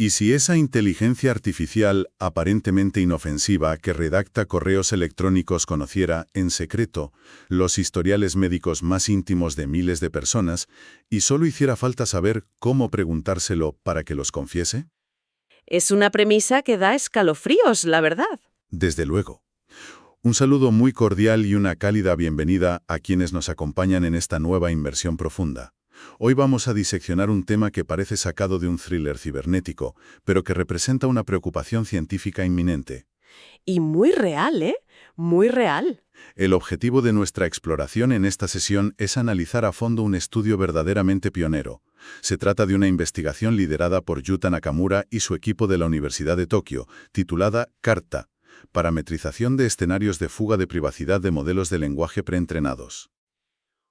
¿Y si esa inteligencia artificial, aparentemente inofensiva, que redacta correos electrónicos conociera, en secreto, los historiales médicos más íntimos de miles de personas, y solo hiciera falta saber cómo preguntárselo para que los confiese? Es una premisa que da escalofríos, la verdad. Desde luego. Un saludo muy cordial y una cálida bienvenida a quienes nos acompañan en esta nueva inmersión profunda. Hoy vamos a diseccionar un tema que parece sacado de un thriller cibernético, pero que representa una preocupación científica inminente. Y muy real, ¿eh? Muy real. El objetivo de nuestra exploración en esta sesión es analizar a fondo un estudio verdaderamente pionero. Se trata de una investigación liderada por Yuta Nakamura y su equipo de la Universidad de Tokio, titulada CARTA, Parametrización de escenarios de fuga de privacidad de modelos de lenguaje preentrenados.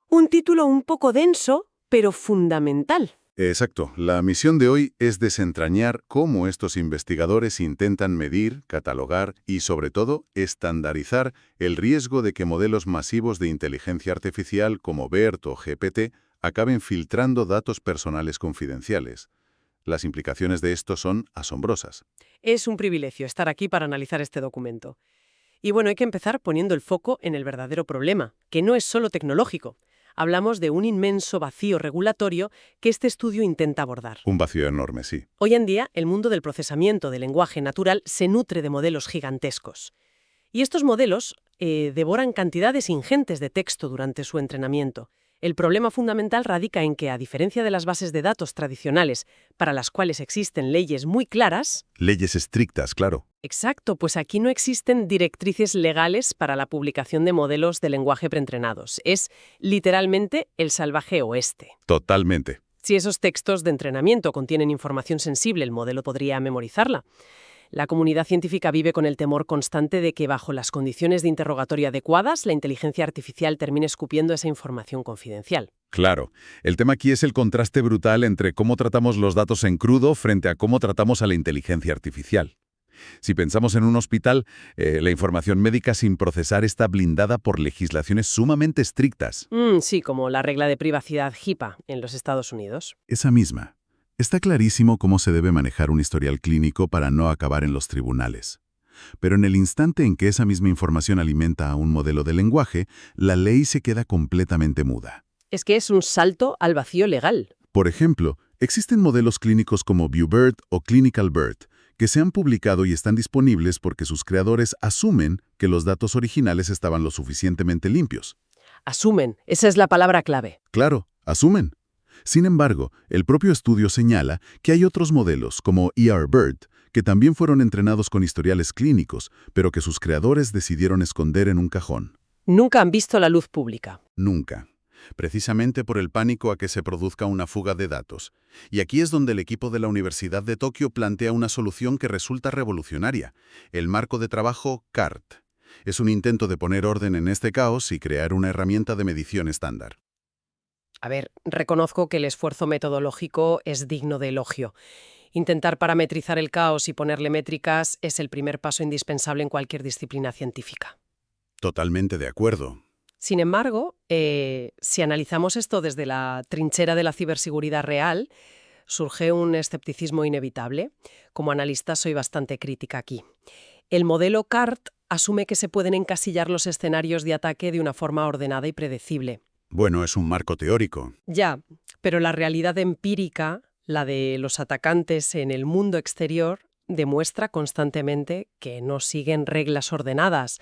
Un título un poco denso, pero fundamental. Exacto. La misión de hoy es desentrañar cómo estos investigadores intentan medir, catalogar y, sobre todo, estandarizar el riesgo de que modelos masivos de inteligencia artificial como BERT o GPT acaben filtrando datos personales confidenciales. Las implicaciones de esto son asombrosas. Es un privilegio estar aquí para analizar este documento. Y bueno, hay que empezar poniendo el foco en el verdadero problema, que no es solo tecnológico. Hablamos de un inmenso vacío regulatorio que este estudio intenta abordar. Un vacío enorme, sí. Hoy en día, el mundo del procesamiento del lenguaje natural se nutre de modelos gigantescos. Y estos modelos devoran cantidades ingentes de texto durante su entrenamiento. El problema fundamental radica en que, a diferencia de las bases de datos tradicionales, para las cuales existen leyes muy claras... Leyes estrictas, claro. Exacto, pues aquí no existen directrices legales para la publicación de modelos de lenguaje preentrenados. Es, literalmente, el salvaje oeste. Totalmente. Si esos textos de entrenamiento contienen información sensible, el modelo podría memorizarla. La comunidad científica vive con el temor constante de que, bajo las condiciones de interrogatorio adecuadas, la inteligencia artificial termine escupiendo esa información confidencial. Claro. El tema aquí es el contraste brutal entre cómo tratamos los datos en crudo frente a cómo tratamos a la inteligencia artificial. Si pensamos en un hospital, la información médica sin procesar está blindada por legislaciones sumamente estrictas. Sí, como la regla de privacidad HIPAA en los Estados Unidos. Esa misma. Está clarísimo cómo se debe manejar un historial clínico para no acabar en los tribunales. Pero en el instante en que esa misma información alimenta a un modelo de lenguaje, la ley se queda completamente muda. Es que es un salto al vacío legal. Por ejemplo, existen modelos clínicos como ViewBERT o ClinicalBERT, que se han publicado y están disponibles porque sus creadores asumen que los datos originales estaban lo suficientemente limpios. Asumen, esa es la palabra clave. Claro, asumen. Sin embargo, el propio estudio señala que hay otros modelos, como ERBERT, que también fueron entrenados con historiales clínicos, pero que sus creadores decidieron esconder en un cajón. Nunca han visto la luz pública. Nunca. Precisamente por el pánico a que se produzca una fuga de datos. Y aquí es donde el equipo de la Universidad de Tokio plantea una solución que resulta revolucionaria: el marco de trabajo CART. Es un intento de poner orden en este caos y crear una herramienta de medición estándar. A ver, reconozco que el esfuerzo metodológico es digno de elogio. Intentar parametrizar el caos y ponerle métricas es el primer paso indispensable en cualquier disciplina científica. Totalmente de acuerdo. Sin embargo, si analizamos esto desde la trinchera de la ciberseguridad real, surge un escepticismo inevitable. Como analista soy bastante crítica aquí. El modelo CART asume que se pueden encasillar los escenarios de ataque de una forma ordenada y predecible. Bueno, es un marco teórico. Ya, pero la realidad empírica, la de los atacantes en el mundo exterior, demuestra constantemente que no siguen reglas ordenadas.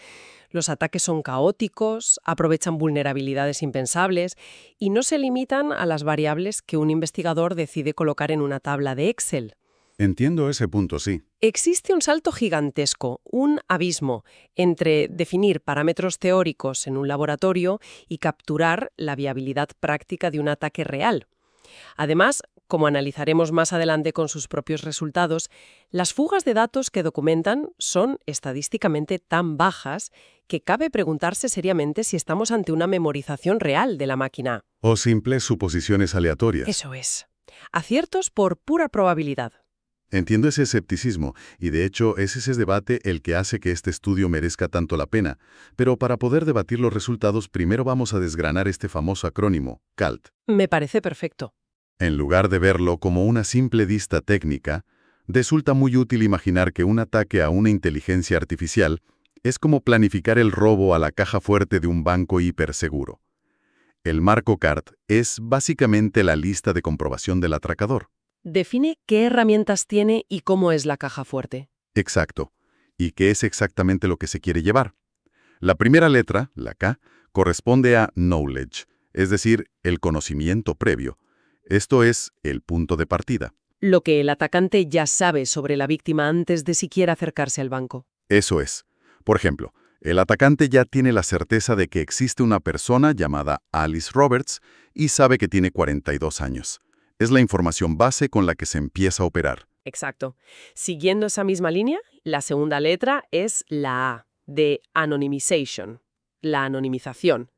Los ataques son caóticos, aprovechan vulnerabilidades impensables y no se limitan a las variables que un investigador decide colocar en una tabla de Excel. Entiendo ese punto, sí. Existe un salto gigantesco, un abismo, entre definir parámetros teóricos en un laboratorio y capturar la viabilidad práctica de un ataque real. Además, como analizaremos más adelante con sus propios resultados, las fugas de datos que documentan son estadísticamente tan bajas que cabe preguntarse seriamente si estamos ante una memorización real de la máquina. O simples suposiciones aleatorias. Eso es. Aciertos por pura probabilidad. Entiendo ese escepticismo, y de hecho es ese debate el que hace que este estudio merezca tanto la pena. Pero para poder debatir los resultados, primero vamos a desgranar este famoso acrónimo, CALT. Me parece perfecto. En lugar de verlo como una simple lista técnica, Resulta muy útil imaginar que un ataque a una inteligencia artificial es como planificar el robo a la caja fuerte de un banco hiperseguro. El marco CART es básicamente la lista de comprobación del atracador. Define qué herramientas tiene y cómo es la caja fuerte. Exacto. ¿Y qué es exactamente lo que se quiere llevar? La primera letra, la K, corresponde a knowledge, es decir, el conocimiento previo. Esto es el punto de partida. Lo que el atacante ya sabe sobre la víctima antes de siquiera acercarse al banco. Eso es. Por ejemplo, el atacante ya tiene la certeza de que existe una persona llamada Alice Roberts y sabe que tiene 42 años. Es la información base con la que se empieza a operar. Exacto. Siguiendo esa misma línea, la segunda letra es la A, de anonymization, la anonimización.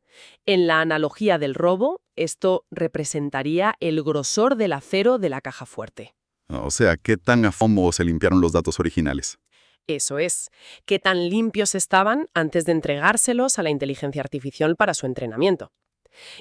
En la analogía del robo, esto representaría el grosor del acero de la caja fuerte. O sea, ¿qué tan a fondo se limpiaron los datos originales? Eso es, qué tan limpios estaban antes de entregárselos a la inteligencia artificial para su entrenamiento.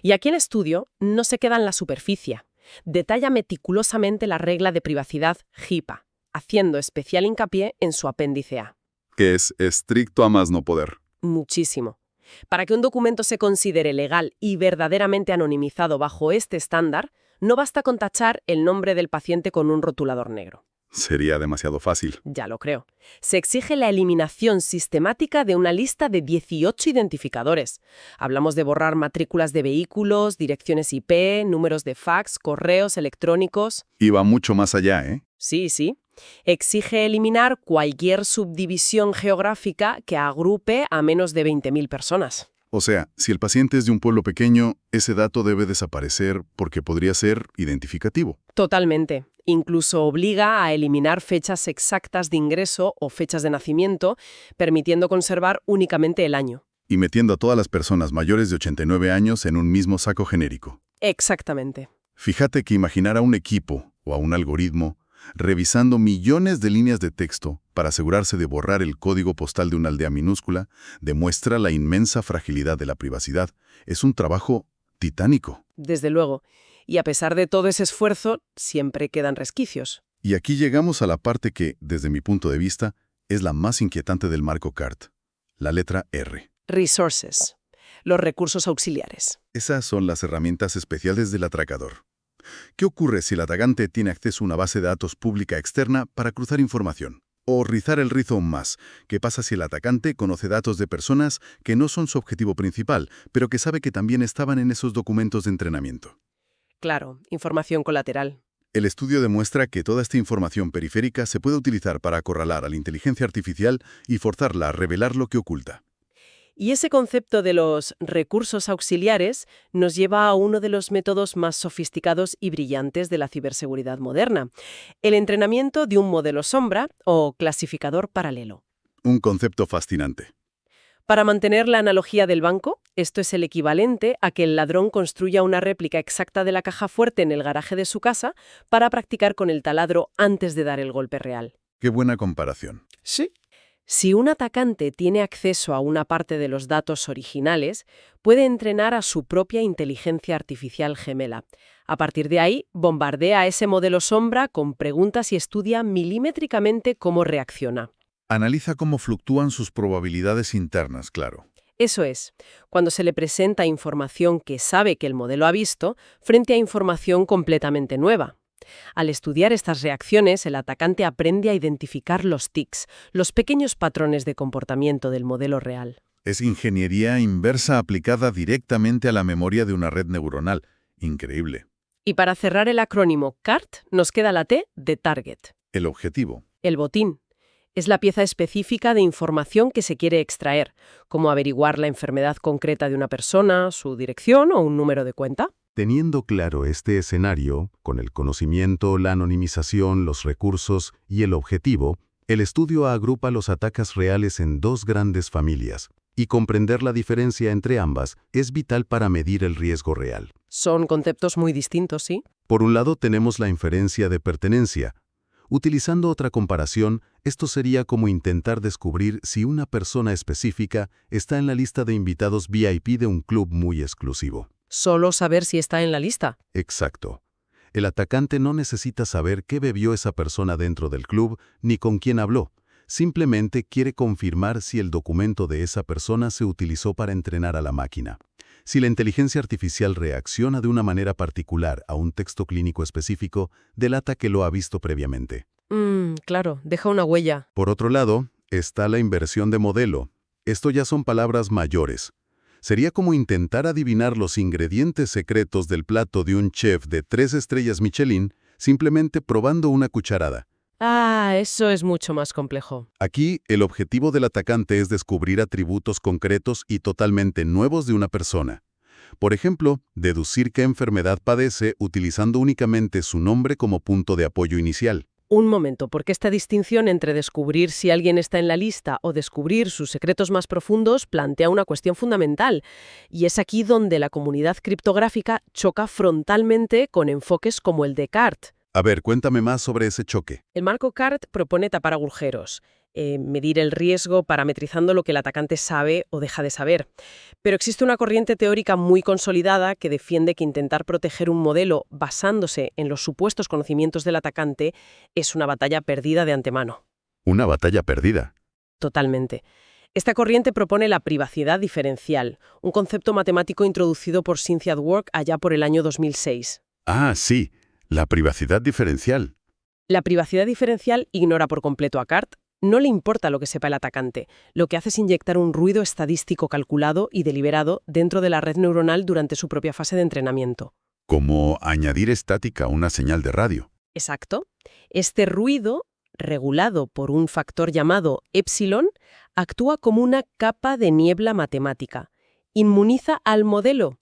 Y aquí el estudio no se queda en la superficie. Detalla meticulosamente la regla de privacidad HIPAA, haciendo especial hincapié en su apéndice A. Que es estricto a más no poder. Muchísimo. Para que un documento se considere legal y verdaderamente anonimizado bajo este estándar, no basta con tachar el nombre del paciente con un rotulador negro. Sería demasiado fácil. Ya lo creo. Se exige la eliminación sistemática de una lista de 18 identificadores. Hablamos de borrar matrículas de vehículos, direcciones IP, números de fax, correos electrónicos. Y va mucho más allá, ¿eh? Sí. Exige eliminar cualquier subdivisión geográfica que agrupe a menos de 20.000 personas. O sea, si el paciente es de un pueblo pequeño, ese dato debe desaparecer porque podría ser identificativo. Totalmente. Incluso obliga a eliminar fechas exactas de ingreso o fechas de nacimiento, permitiendo conservar únicamente el año. Y metiendo a todas las personas mayores de 89 años en un mismo saco genérico. Exactamente. Fíjate que imaginar a un equipo o a un algoritmo revisando millones de líneas de texto para asegurarse de borrar el código postal de una aldea minúscula demuestra la inmensa fragilidad de la privacidad. Es un trabajo titánico. Desde luego. Y a pesar de todo ese esfuerzo, siempre quedan resquicios. Y aquí llegamos a la parte que, desde mi punto de vista, es la más inquietante del marco CART, la letra R. Resources. Los recursos auxiliares. Esas son las herramientas especiales del atracador. ¿Qué ocurre si el atacante tiene acceso a una base de datos pública externa para cruzar información? O rizar el rizo aún más. ¿Qué pasa si el atacante conoce datos de personas que no son su objetivo principal, pero que sabe que también estaban en esos documentos de entrenamiento? Claro, información colateral. El estudio demuestra que toda esta información periférica se puede utilizar para acorralar a la inteligencia artificial y forzarla a revelar lo que oculta. Y ese concepto de los recursos auxiliares nos lleva a uno de los métodos más sofisticados y brillantes de la ciberseguridad moderna, el entrenamiento de un modelo sombra o clasificador paralelo. Un concepto fascinante. Para mantener la analogía del banco, esto es el equivalente a que el ladrón construya una réplica exacta de la caja fuerte en el garaje de su casa para practicar con el taladro antes de dar el golpe real. Qué buena comparación. Sí. Si un atacante tiene acceso a una parte de los datos originales, puede entrenar a su propia inteligencia artificial gemela. A partir de ahí, bombardea a ese modelo sombra con preguntas y estudia milimétricamente cómo reacciona. Analiza cómo fluctúan sus probabilidades internas, claro. Eso es, cuando se le presenta información que sabe que el modelo ha visto, frente a información completamente nueva. Al estudiar estas reacciones, el atacante aprende a identificar los tics, los pequeños patrones de comportamiento del modelo real. Es ingeniería inversa aplicada directamente a la memoria de una red neuronal. Increíble. Y para cerrar el acrónimo CART, nos queda la T de Target. El objetivo. El botín. Es la pieza específica de información que se quiere extraer, como averiguar la enfermedad concreta de una persona, su dirección o un número de cuenta. Teniendo claro este escenario, con el conocimiento, la anonimización, los recursos y el objetivo, el estudio agrupa los ataques reales en dos grandes familias, y comprender la diferencia entre ambas es vital para medir el riesgo real. Son conceptos muy distintos, ¿sí? Por un lado tenemos la inferencia de pertenencia. Utilizando otra comparación, esto sería como intentar descubrir si una persona específica está en la lista de invitados VIP de un club muy exclusivo. Solo saber si está en la lista. Exacto. El atacante no necesita saber qué bebió esa persona dentro del club ni con quién habló. Simplemente quiere confirmar si el documento de esa persona se utilizó para entrenar a la máquina. Si la inteligencia artificial reacciona de una manera particular a un texto clínico específico, delata que lo ha visto previamente. Claro, deja una huella. Por otro lado, está la inversión de modelo. Esto ya son palabras mayores. Sería como intentar adivinar los ingredientes secretos del plato de un chef de 3 estrellas Michelin simplemente probando una cucharada. Eso es mucho más complejo. Aquí, el objetivo del atacante es descubrir atributos concretos y totalmente nuevos de una persona. Por ejemplo, deducir qué enfermedad padece utilizando únicamente su nombre como punto de apoyo inicial. Un momento, porque esta distinción entre descubrir si alguien está en la lista o descubrir sus secretos más profundos plantea una cuestión fundamental, y es aquí donde la comunidad criptográfica choca frontalmente con enfoques como el de CART. A ver, cuéntame más sobre ese choque. El marco CART propone tapar agujeros, medir el riesgo parametrizando lo que el atacante sabe o deja de saber. Pero existe una corriente teórica muy consolidada que defiende que intentar proteger un modelo basándose en los supuestos conocimientos del atacante es una batalla perdida de antemano. Una batalla perdida. Totalmente. Esta corriente propone la privacidad diferencial, un concepto matemático introducido por Cynthia Dwork allá por el año 2006. Ah, sí, la privacidad diferencial. La privacidad diferencial ignora por completo a CART. No le importa lo que sepa el atacante. Lo que hace es inyectar un ruido estadístico calculado y deliberado dentro de la red neuronal durante su propia fase de entrenamiento. Como añadir estática a una señal de radio. Exacto. Este ruido, regulado por un factor llamado epsilon, actúa como una capa de niebla matemática. Inmuniza al modelo.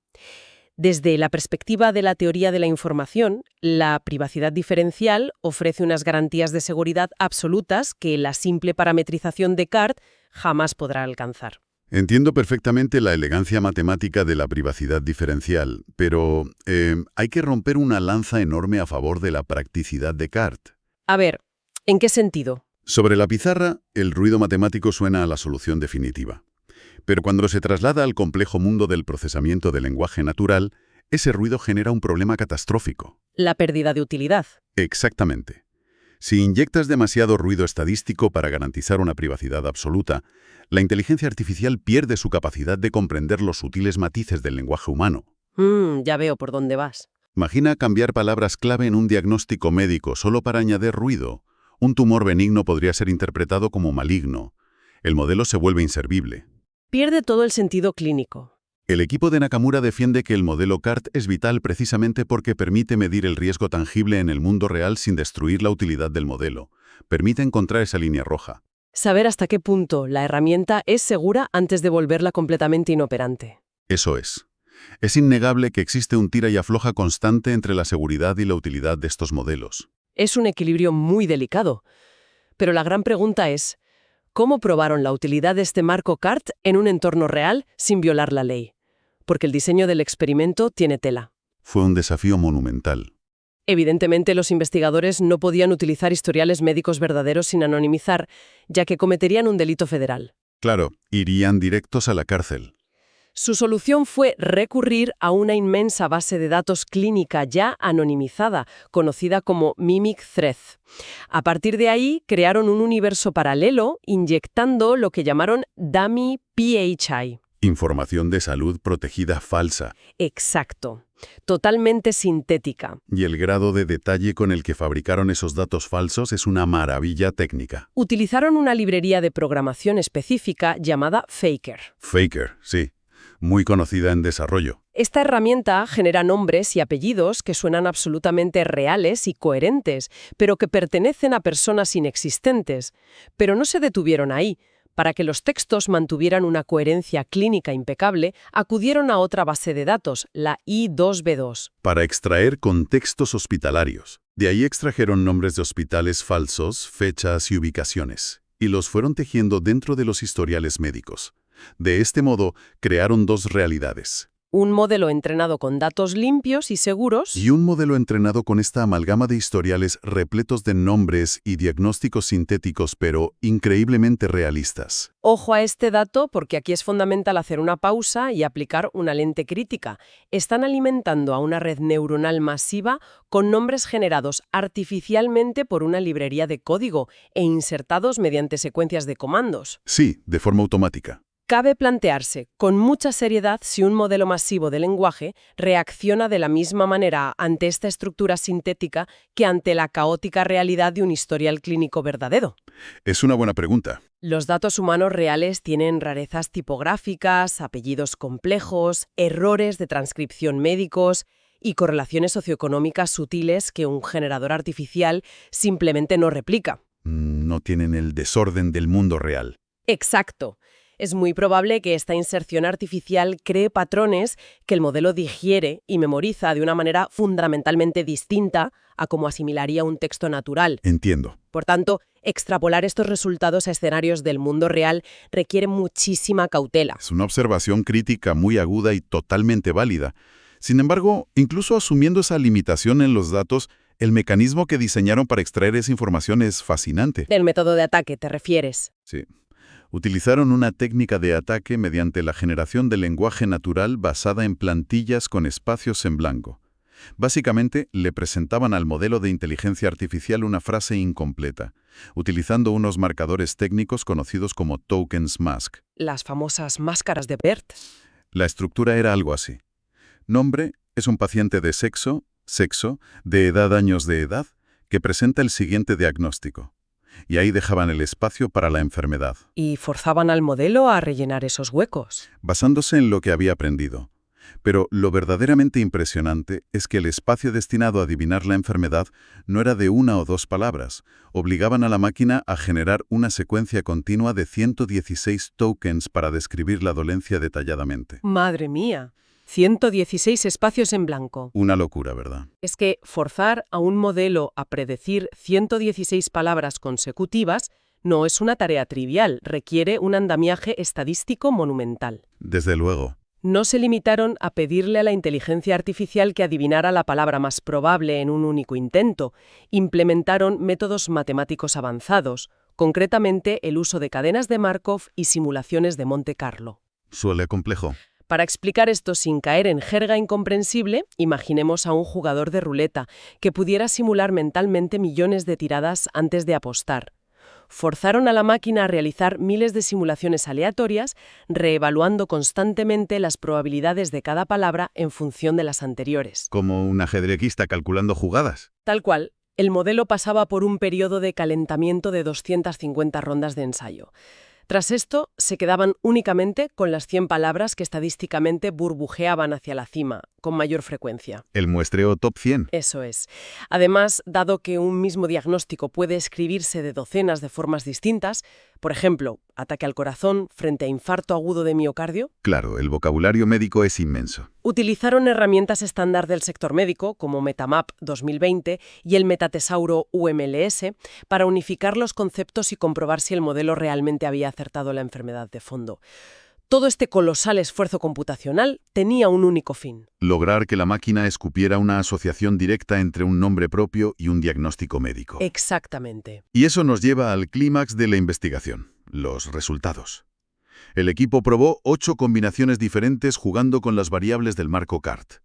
Desde la perspectiva de la teoría de la información, la privacidad diferencial ofrece unas garantías de seguridad absolutas que la simple parametrización de CART jamás podrá alcanzar. Entiendo perfectamente la elegancia matemática de la privacidad diferencial, pero hay que romper una lanza enorme a favor de la practicidad de CART. A ver, ¿en qué sentido? Sobre la pizarra, el ruido matemático suena a la solución definitiva. Pero cuando se traslada al complejo mundo del procesamiento del lenguaje natural, ese ruido genera un problema catastrófico. La pérdida de utilidad. Exactamente. Si inyectas demasiado ruido estadístico para garantizar una privacidad absoluta, la inteligencia artificial pierde su capacidad de comprender los sutiles matices del lenguaje humano. Ya veo por dónde vas. Imagina cambiar palabras clave en un diagnóstico médico solo para añadir ruido. Un tumor benigno podría ser interpretado como maligno. El modelo se vuelve inservible. Pierde todo el sentido clínico. El equipo de Nakamura defiende que el modelo CART es vital precisamente porque permite medir el riesgo tangible en el mundo real sin destruir la utilidad del modelo. Permite encontrar esa línea roja. Saber hasta qué punto la herramienta es segura antes de volverla completamente inoperante. Eso es. Es innegable que existe un tira y afloja constante entre la seguridad y la utilidad de estos modelos. Es un equilibrio muy delicado. Pero la gran pregunta es, ¿cómo probaron la utilidad de este marco CART en un entorno real sin violar la ley? Porque el diseño del experimento tiene tela. Fue un desafío monumental. Evidentemente, los investigadores no podían utilizar historiales médicos verdaderos sin anonimizar, ya que cometerían un delito federal. Claro, irían directos a la cárcel. Su solución fue recurrir a una inmensa base de datos clínica ya anonimizada, conocida como Mimic Thread. A partir de ahí, crearon un universo paralelo inyectando lo que llamaron Dummy PHI. Información de salud protegida falsa. Exacto. Totalmente sintética. Y el grado de detalle con el que fabricaron esos datos falsos es una maravilla técnica. Utilizaron una librería de programación específica llamada Faker. Faker, sí. Muy conocida en desarrollo. Esta herramienta genera nombres y apellidos que suenan absolutamente reales y coherentes, pero que pertenecen a personas inexistentes. Pero no se detuvieron ahí. Para que los textos mantuvieran una coherencia clínica impecable, acudieron a otra base de datos, la I2B2. Para extraer contextos hospitalarios. De ahí extrajeron nombres de hospitales falsos, fechas y ubicaciones, y los fueron tejiendo dentro de los historiales médicos. De este modo, crearon dos realidades. Un modelo entrenado con datos limpios y seguros. Y un modelo entrenado con esta amalgama de historiales repletos de nombres y diagnósticos sintéticos, pero increíblemente realistas. Ojo a este dato porque aquí es fundamental hacer una pausa y aplicar una lente crítica. Están alimentando a una red neuronal masiva con nombres generados artificialmente por una librería de código e insertados mediante secuencias de comandos. Sí, de forma automática. Cabe plantearse con mucha seriedad si un modelo masivo de lenguaje reacciona de la misma manera ante esta estructura sintética que ante la caótica realidad de un historial clínico verdadero. Es una buena pregunta. Los datos humanos reales tienen rarezas tipográficas, apellidos complejos, errores de transcripción médicos y correlaciones socioeconómicas sutiles que un generador artificial simplemente no replica. No tienen el desorden del mundo real. Exacto. Es muy probable que esta inserción artificial cree patrones que el modelo digiere y memoriza de una manera fundamentalmente distinta a cómo asimilaría un texto natural. Entiendo. Por tanto, extrapolar estos resultados a escenarios del mundo real requiere muchísima cautela. Es una observación crítica muy aguda y totalmente válida. Sin embargo, incluso asumiendo esa limitación en los datos, el mecanismo que diseñaron para extraer esa información es fascinante. Del método de ataque, ¿te refieres? Sí. Utilizaron una técnica de ataque mediante la generación de lenguaje natural basada en plantillas con espacios en blanco. Básicamente, le presentaban al modelo de inteligencia artificial una frase incompleta, utilizando unos marcadores técnicos conocidos como tokens mask. Las famosas máscaras de BERT. La estructura era algo así. Nombre es un paciente de sexo, de edad años de edad, que presenta el siguiente diagnóstico. Y ahí dejaban el espacio para la enfermedad. Y forzaban al modelo a rellenar esos huecos. Basándose en lo que había aprendido. Pero lo verdaderamente impresionante es que el espacio destinado a adivinar la enfermedad no era de una o dos palabras. Obligaban a la máquina a generar una secuencia continua de 116 tokens para describir la dolencia detalladamente. ¡Madre mía! 116 espacios en blanco. Una locura, ¿verdad? Es que forzar a un modelo a predecir 116 palabras consecutivas no es una tarea trivial, requiere un andamiaje estadístico monumental. Desde luego. No se limitaron a pedirle a la inteligencia artificial que adivinara la palabra más probable en un único intento. Implementaron métodos matemáticos avanzados, concretamente el uso de cadenas de Markov y simulaciones de Monte Carlo. Suele complejo. Para explicar esto sin caer en jerga incomprensible, imaginemos a un jugador de ruleta que pudiera simular mentalmente millones de tiradas antes de apostar. Forzaron a la máquina a realizar miles de simulaciones aleatorias, reevaluando constantemente las probabilidades de cada palabra en función de las anteriores. Como un ajedrecista calculando jugadas. Tal cual, el modelo pasaba por un periodo de calentamiento de 250 rondas de ensayo. Tras esto, se quedaban únicamente con las 100 palabras que estadísticamente burbujeaban hacia la cima, con mayor frecuencia. El muestreo top 100. Eso es. Además, dado que un mismo diagnóstico puede escribirse de docenas de formas distintas, por ejemplo, ataque al corazón frente a infarto agudo de miocardio, Claro, el vocabulario médico es inmenso. utilizaron herramientas estándar del sector médico, como MetaMap 2020 y el Metatesauro UMLS, para unificar los conceptos y comprobar si el modelo realmente había acertado la enfermedad de fondo. Todo este colosal esfuerzo computacional tenía un único fin. Lograr que la máquina escupiera una asociación directa entre un nombre propio y un diagnóstico médico. Exactamente. Y eso nos lleva al clímax de la investigación, los resultados. El equipo probó 8 combinaciones diferentes jugando con las variables del marco CART.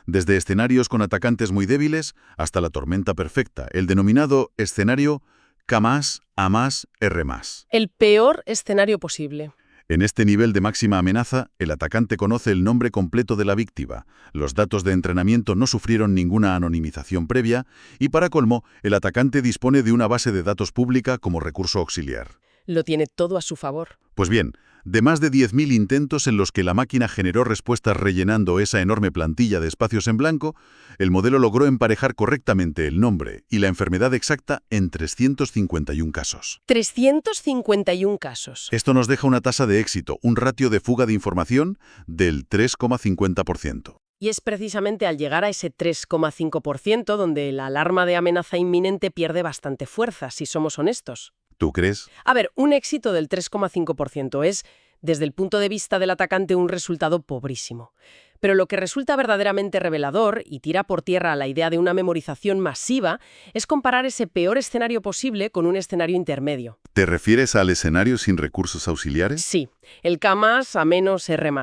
Desde escenarios con atacantes muy débiles hasta la tormenta perfecta, el denominado escenario K+A+R+. El peor escenario posible. En este nivel de máxima amenaza, el atacante conoce el nombre completo de la víctima, los datos de entrenamiento no sufrieron ninguna anonimización previa y, para colmo, el atacante dispone de una base de datos pública como recurso auxiliar. Lo tiene todo a su favor. Pues bien, de más de 10.000 intentos en los que la máquina generó respuestas rellenando esa enorme plantilla de espacios en blanco, el modelo logró emparejar correctamente el nombre y la enfermedad exacta en 351 casos. 351 casos. Esto nos deja una tasa de éxito, un ratio de fuga de información del 3,50%. Y es precisamente al llegar a ese 3,5% donde la alarma de amenaza inminente pierde bastante fuerza, si somos honestos. ¿Tú crees? A ver, un éxito del 3,5% es, desde el punto de vista del atacante, un resultado pobrísimo. Pero lo que resulta verdaderamente revelador y tira por tierra la idea de una memorización masiva es comparar ese peor escenario posible con un escenario intermedio. ¿Te refieres al escenario sin recursos auxiliares? Sí, el K+A-R+,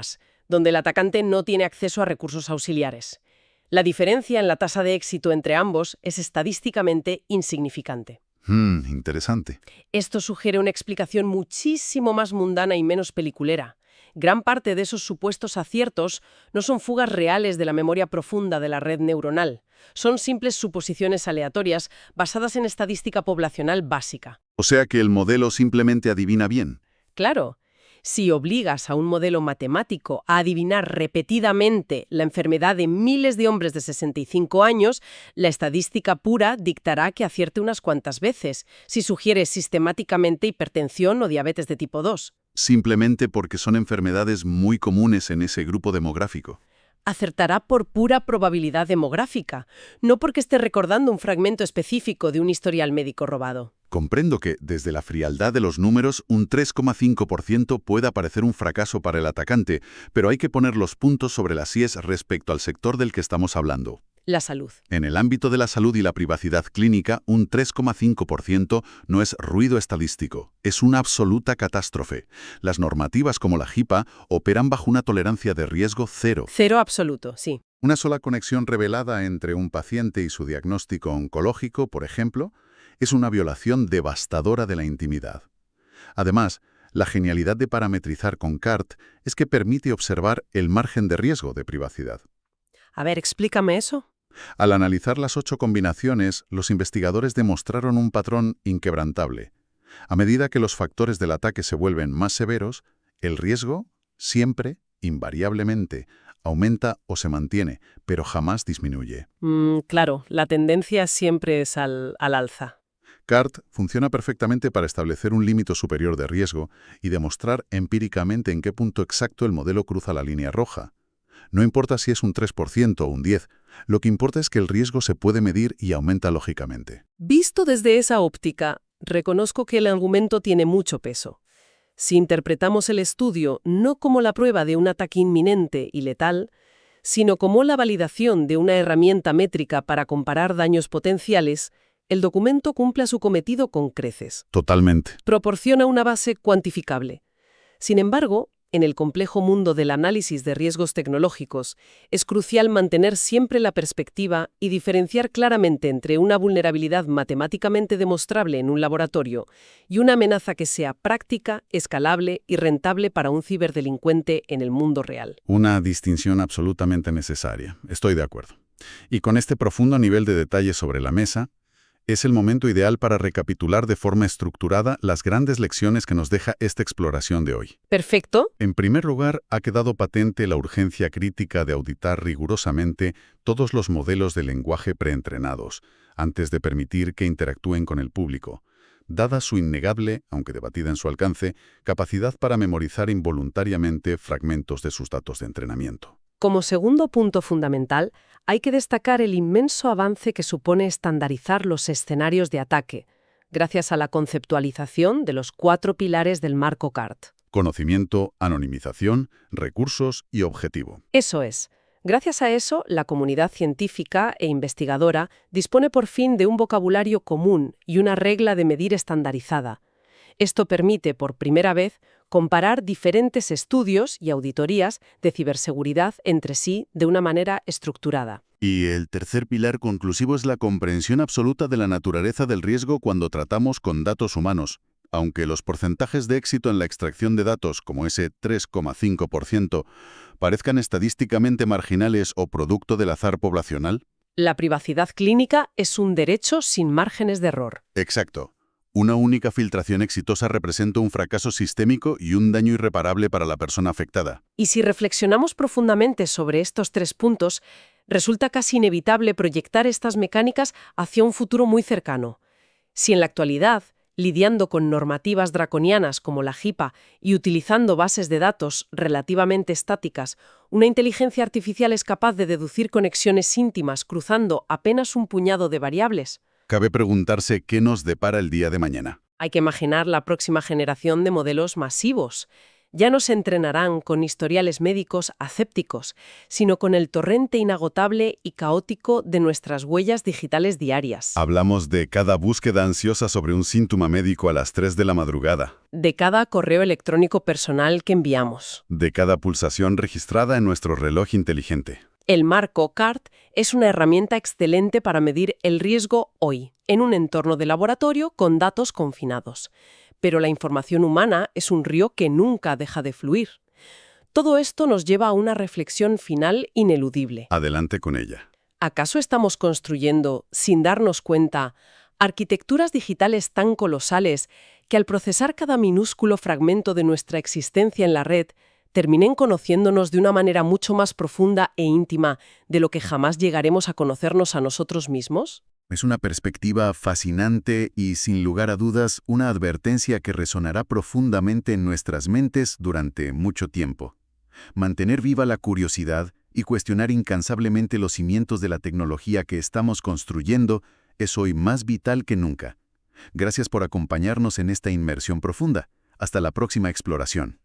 donde el atacante no tiene acceso a recursos auxiliares. La diferencia en la tasa de éxito entre ambos es estadísticamente insignificante. Interesante. Esto sugiere una explicación muchísimo más mundana y menos peliculera. Gran parte de esos supuestos aciertos no son fugas reales de la memoria profunda de la red neuronal. Son simples suposiciones aleatorias basadas en estadística poblacional básica. O sea que el modelo simplemente adivina bien. Claro, si obligas a un modelo matemático a adivinar repetidamente la enfermedad de miles de hombres de 65 años, la estadística pura dictará que acierte unas cuantas veces, si sugiere sistemáticamente hipertensión o diabetes de tipo 2. Simplemente porque son enfermedades muy comunes en ese grupo demográfico. Acertará por pura probabilidad demográfica, no porque esté recordando un fragmento específico de un historial médico robado. Comprendo que, desde la frialdad de los números, un 3,5% pueda parecer un fracaso para el atacante, pero hay que poner los puntos sobre las íes respecto al sector del que estamos hablando. La salud. En el ámbito de la salud y la privacidad clínica, un 3,5% no es ruido estadístico, es una absoluta catástrofe. Las normativas como la HIPAA operan bajo una tolerancia de riesgo cero. Cero absoluto, sí. Una sola conexión revelada entre un paciente y su diagnóstico oncológico, por ejemplo, es una violación devastadora de la intimidad. Además, la genialidad de parametrizar con CART es que permite observar el margen de riesgo de privacidad. A ver, explícame eso. Al analizar las 8 combinaciones, los investigadores demostraron un patrón inquebrantable. A medida que los factores del ataque se vuelven más severos, el riesgo siempre, invariablemente, aumenta o se mantiene, pero jamás disminuye. Claro, la tendencia siempre es al alza. CART funciona perfectamente para establecer un límite superior de riesgo y demostrar empíricamente en qué punto exacto el modelo cruza la línea roja. No importa si es un 3% o un 10%, lo que importa es que el riesgo se puede medir y aumenta lógicamente. Visto desde esa óptica, reconozco que el argumento tiene mucho peso. Si interpretamos el estudio no como la prueba de un ataque inminente y letal, sino como la validación de una herramienta métrica para comparar daños potenciales, el documento cumple su cometido con creces. Totalmente. Proporciona una base cuantificable. Sin embargo, en el complejo mundo del análisis de riesgos tecnológicos, es crucial mantener siempre la perspectiva y diferenciar claramente entre una vulnerabilidad matemáticamente demostrable en un laboratorio y una amenaza que sea práctica, escalable y rentable para un ciberdelincuente en el mundo real. Una distinción absolutamente necesaria. Estoy de acuerdo. Y con este profundo nivel de detalle sobre la mesa, es el momento ideal para recapitular de forma estructurada las grandes lecciones que nos deja esta exploración de hoy. Perfecto. En primer lugar, ha quedado patente la urgencia crítica de auditar rigurosamente todos los modelos de lenguaje preentrenados, antes de permitir que interactúen con el público, dada su innegable, aunque debatida en su alcance, capacidad para memorizar involuntariamente fragmentos de sus datos de entrenamiento. Como segundo punto fundamental, hay que destacar el inmenso avance que supone estandarizar los escenarios de ataque, gracias a la conceptualización de los 4 pilares del marco CART. Conocimiento, anonimización, recursos y objetivo. Eso es. Gracias a eso, la comunidad científica e investigadora dispone por fin de un vocabulario común y una regla de medir estandarizada. Esto permite, por primera vez, comparar diferentes estudios y auditorías de ciberseguridad entre sí de una manera estructurada. Y el tercer pilar conclusivo es la comprensión absoluta de la naturaleza del riesgo cuando tratamos con datos humanos. Aunque los porcentajes de éxito en la extracción de datos, como ese 3,5%, parezcan estadísticamente marginales o producto del azar poblacional. La privacidad clínica es un derecho sin márgenes de error. Exacto. Una única filtración exitosa representa un fracaso sistémico y un daño irreparable para la persona afectada. Y si reflexionamos profundamente sobre estos 3 puntos, resulta casi inevitable proyectar estas mecánicas hacia un futuro muy cercano. Si en la actualidad, lidiando con normativas draconianas como la HIPAA y utilizando bases de datos relativamente estáticas, una inteligencia artificial es capaz de deducir conexiones íntimas cruzando apenas un puñado de variables, cabe preguntarse qué nos depara el día de mañana. hay que imaginar la próxima generación de modelos masivos, Ya no se entrenarán con historiales médicos asépticos, sino con el torrente inagotable y caótico de nuestras huellas digitales diarias. Hablamos de cada búsqueda ansiosa sobre un síntoma médico a las 3 de la madrugada, De cada correo electrónico personal que enviamos. de cada pulsación registrada en nuestro reloj inteligente. El marco CART es una herramienta excelente para medir el riesgo hoy, en un entorno de laboratorio con datos confinados. Pero la información humana es un río que nunca deja de fluir. Todo esto nos lleva a una reflexión final ineludible. Adelante con ella. ¿Acaso estamos construyendo, sin darnos cuenta, arquitecturas digitales tan colosales que al procesar cada minúsculo fragmento de nuestra existencia en la red, terminen conociéndonos de una manera mucho más profunda e íntima de lo que jamás llegaremos a conocernos a nosotros mismos? Es una perspectiva fascinante y, sin lugar a dudas, una advertencia que resonará profundamente en nuestras mentes durante mucho tiempo. Mantener viva la curiosidad y cuestionar incansablemente los cimientos de la tecnología que estamos construyendo es hoy más vital que nunca. Gracias por acompañarnos en esta inmersión profunda. Hasta la próxima exploración.